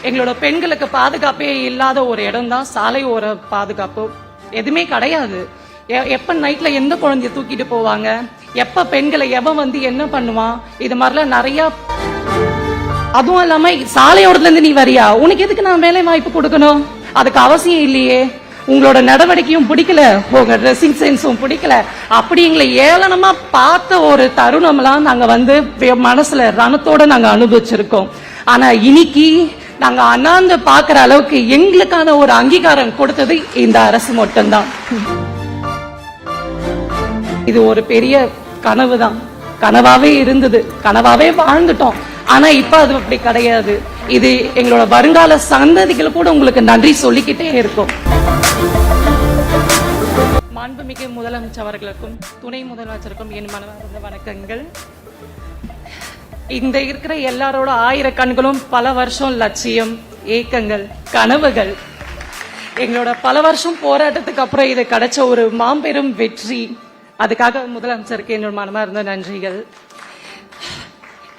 எங்களோட பெண்களுக்கு பாதுகாப்பே இல்லாத ஒரு இடம் தான் சாலை ஓர பாதுகாப்பு. எதுவுமே கிடையாது. எப்ப நைட்ல எந்த குழந்தைய தூக்கிட்டு போவாங்க, எப்ப பெண்களை எவன் வந்து என்ன பண்ணுவான், இது மாதிரிலாம் நிறைய. அதுவும் இல்லாம சாலையோரத்துல இருந்து நீ வரியா, உனக்கு எதுக்கு நான் வேலை வாய்ப்பு கொடுக்கணும்? அதுக்கு அவசியம் இல்லையே. உங்களோட நடவடிக்கையும் பிடிக்கல, உங்க ட்ரெஸ்ஸிங் சென்ஸும் பிடிக்கல. அப்படி எங்களை ஏளனமா பார்த்த ஒரு தருணம்லாம் நாங்க வந்து மனசுல ரணத்தோட நாங்க அனுபவிச்சிருக்கோம். ஆனா இன்னைக்கு நாங்க அண்ணாந்து பாக்குற அளவுக்கு எங்களுக்கான ஒரு அங்கீகாரம் கொடுத்தது இந்த அரசு மட்டும்தான். இது ஒரு பெரிய கனவு தான். கனவாவே இருந்தது, கனவாவே வாழ்ந்துட்டோம். ஆனா இப்ப அது அப்படி கிடையாது. இது எங்களோட வருங்கால சந்ததிகள் கூட உங்களுக்கு நன்றி சொல்லிக்கிட்டே இருக்கும். மாண்புமிகு முதலமைச்சர் அவர்களுக்கும் துணை முதலமைச்சருக்கும் என் மனமார்ந்த வணக்கங்கள். இந்த இருக்கிற எல்லாரோட 1000 கண்களும் பல வருஷம் லட்சியம், ஏக்கங்கள், கனவுகள். எங்களோட பல வருஷம் போராட்டத்துக்கு அப்புறம் இது கிடைச்ச ஒரு மாபெரும் வெற்றி. அதுக்காக முதலமைச்சருக்கு என்னோட மனமார்ந்த நன்றிகள்.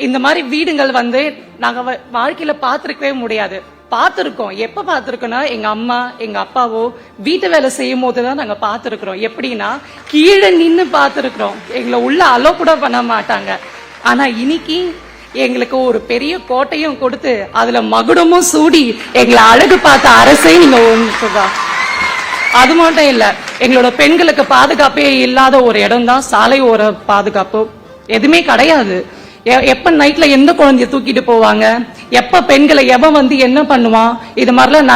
இந்த மாதிரி வீடுகள் வந்து நாங்க வாழ்க்கையில பார்த்திருக்கவே முடியாது. பார்த்திருக்கோம். எப்ப பார்த்திருக்கோம்னா, எங்க அம்மா எங்க அப்பாவோ வீட்டு வேலை செய்யும் போதுதான் நாங்க பார்த்திருக்கிறோம். எப்படின்னா கீழே நின்னு பார்த்திருக்கிறோம். எங்களை உள்ள அலோ கூட பண்ண மாட்டாங்க. ஆனா இன்னைக்கு எங்களுக்கு ஒரு பெரிய கோட்டையும் கொடுத்து அதுல மகுடமும் சூடி எங்களை அழகு பார்த்த அரசே நீங்க ஒன்றுதான். அது மட்டும் இல்ல, எங்களோட பெண்களுக்கு பாதுகாப்பே இல்லாத ஒரு இடம் தான் சாலை ஓர பாதுகாப்பு. எதுவுமே கிடையாது. எப்ப நைட்ல எந்த குழந்தைய தூக்கிட்டு போவாங்க, எப்ப பெண்களை எவன் வந்து என்ன பண்ணுவான், இது மாதிரிலாம்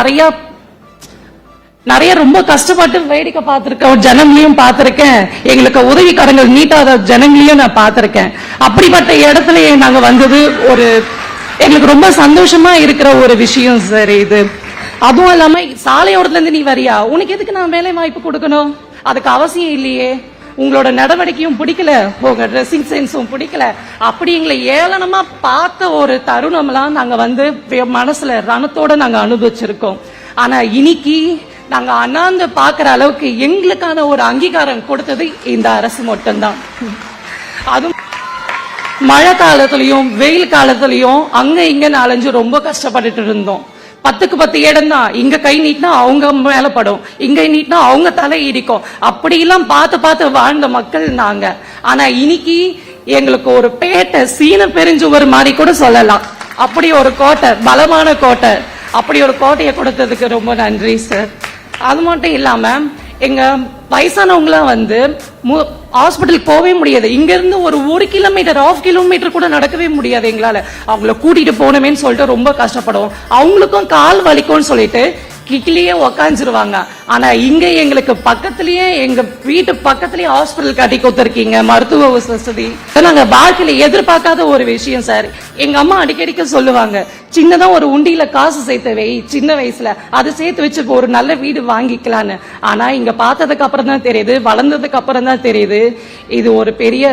நிறைய ரொம்ப கஷ்டப்பட்டு வேடிக்கை பார்த்திருக்கேன். ஜனங்களையும் பார்த்திருக்கேன், எங்களுக்கு உதவிக்கரங்கள் நீட்டாத ஜனங்களையும் நான் பார்த்திருக்கேன். அப்படிப்பட்ட இடத்துல நாங்க வந்தது ஒரு எங்களுக்கு ரொம்ப சந்தோஷமா இருக்கிற ஒரு விஷயம் சார் இது. அதுவும் இல்லாம சாலையோரத்துல இருந்து நீ வரியா, உனக்கு எதுக்கு நான் வேலை வாய்ப்பு கொடுக்கணும்? அதுக்கு அவசியம் இல்லையே. உங்களோட நடவடிக்கையும் பிடிக்கல, உங்க ட்ரெஸ்ஸிங் சென்ஸும் பிடிக்கல. அப்படி எங்களை ஏளனமா பார்த்த ஒரு தருணம்லாம் நாங்க வந்து மனசுல ரணத்தோட நாங்க அனுபவிச்சிருக்கோம். ஆனா இன்னைக்கு நாங்க அண்ணாந்து பாக்குற அளவுக்கு எங்களுக்கான ஒரு அங்கீகாரம் கொடுத்தது இந்த அரசு மட்டும்தான். அதுவும் மழை காலத்திலயும் வெயில் காலத்திலயும் அங்க இங்க அலைஞ்சு ரொம்ப கஷ்டப்பட்டுட்டு இருந்தோம். 10க்கு 10 இடம் தான். இங்க கை நீட்டினா அவங்க மேல படும், இங்க நீட்டினா அவங்க தலை இடிக்கும். அப்படியெல்லாம் பார்த்து பார்த்து வாழ்ந்த மக்கள் நாங்க. ஆனா இன்னைக்கு எங்களுக்கு ஒரு பேட்டை சீன பெருஞ்சுவர் மாதிரி கூட சொல்லலாம். அப்படி ஒரு கோட்டை, பலமான கோட்டை, அப்படி ஒரு கோட்டையை கொடுத்ததுக்கு ரொம்ப நன்றி சார். அது மட்டும் இல்லாம எங்க வயசானவங்களாம் வந்து ஹாஸ்பிட்டல் போகவே முடியாது. இங்க இருந்து ஒரு 1 கிலோமீட்டர் 1/2 கிலோமீட்டர் கூட நடக்கவே முடியாது எங்களால. அவங்கள கூட்டிட்டு போனமேன்னு சொல்லிட்டு ரொம்ப கஷ்டப்படுவோம். அவங்களுக்கும் கால் வலிக்கும்னு சொல்லிட்டு கிட்லயே உக்காந்துருவாங்க. ஆனா இங்க எங்களுக்கு பக்கத்திலேயே, எங்க வீட்டு பக்கத்திலேயே ஹாஸ்பிட்டல் கட்டி கொடுத்துருக்கீங்க, மருத்துவ வசதி. நாங்க வாழ்க்கையில எதிர்பார்க்காத ஒரு விஷயம் சார். எங்க அம்மா அடிக்கடிக்க சொல்லுவாங்க, சின்னதா ஒரு உண்டியில காசு சேர்த்து வை, சின்ன வயசுல அதை சேர்த்து வச்சு ஒரு நல்ல வீடு வாங்கிக்கலான்னு. ஆனா இங்க பார்த்ததுக்கு அப்புறம் தான் தெரியுது, வளர்ந்ததுக்கு அப்புறம் தான் தெரியுது, இது ஒரு பெரிய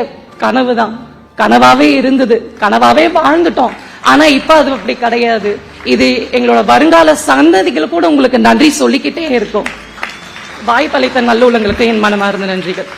கனவு தான். கனவாவே இருந்தது, கனவாவே வாழ்ந்துட்டோம். ஆனா இப்ப அது அப்படி கிடையாது. இது எங்களோட வருங்கால சந்ததிகள் கூட உங்களுக்கு நன்றி சொல்லிக்கிட்டே இருக்கும். வாய்ப்பளித்த நல்ல உள்ளங்களுக்கு என் மனமார்ந்த நன்றிகள்.